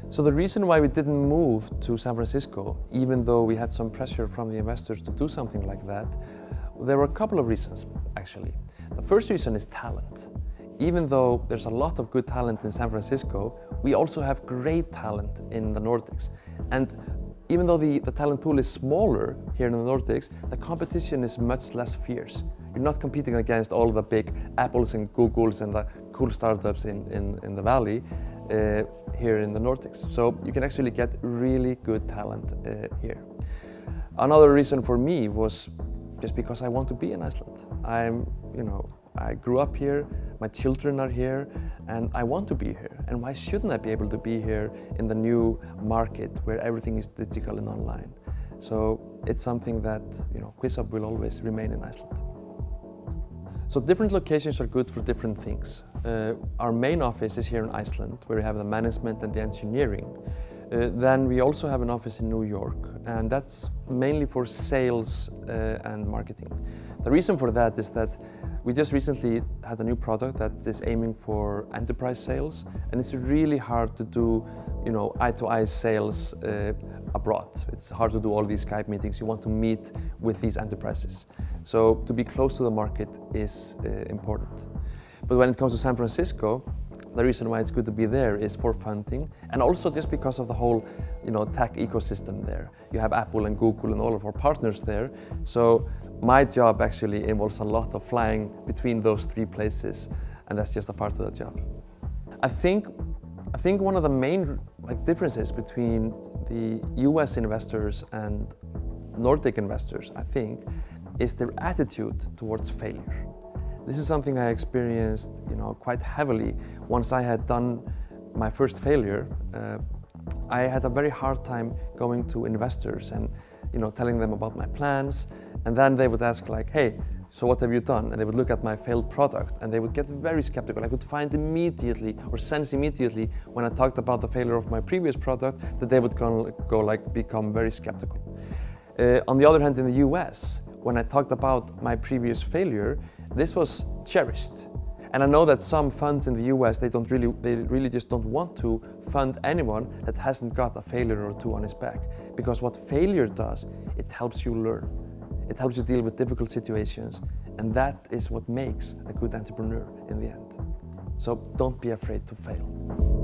So the reason why we didn't move to San Francisco, even though we had some pressure from the investors to do something like that, there were a couple of reasons, actually. The first reason is talent. Even though there's a lot of good talent in San Francisco, we also have great talent in the Nordics. And even though the talent pool is smaller here in the Nordics, the competition is much less fierce. You're not competing against all the big Apples and Googles and the cool startups in the Valley. Here in the Nordics. So you can actually get really good talent here. Another reason for me was just because I want to be in Iceland. I grew up here, my children are here, and I want to be here. And why shouldn't I be able to be here in the new market where everything is digital and online? So it's something that, QuizUp will always remain in Iceland. So different locations are good for different things. Our main office is here in Iceland, where we have the management and the engineering. Then we also have an office in New York, and that's mainly for sales and marketing. The reason for that is that we just recently had a new product that is aiming for enterprise sales, and it's really hard to do, eye-to-eye sales abroad. It's hard to do all these Skype meetings. You want to meet with these enterprises. So to be close to the market is important. But when it comes to San Francisco, the reason why it's good to be there is for funding, and also just because of the whole, tech ecosystem there. You have Apple and Google and all of our partners there. So my job actually involves a lot of flying between those three places, and that's just a part of the job. I think one of the main differences between the US investors and Nordic investors, is their attitude towards failure. This is something I experienced, quite heavily. Once I had done my first failure, I had a very hard time going to investors and, telling them about my plans. And then they would ask hey, so what have you done? And they would look at my failed product and they would get very skeptical. I could find immediately or sense immediately when I talked about the failure of my previous product that they would become very skeptical. On the other hand, in the US, when I talked about my previous failure, this was cherished. And I know that some funds in the US, they really just don't want to fund anyone that hasn't got a failure or two on his back. Because what failure does, it helps you learn. It helps you deal with difficult situations. And that is what makes a good entrepreneur in the end. So don't be afraid to fail.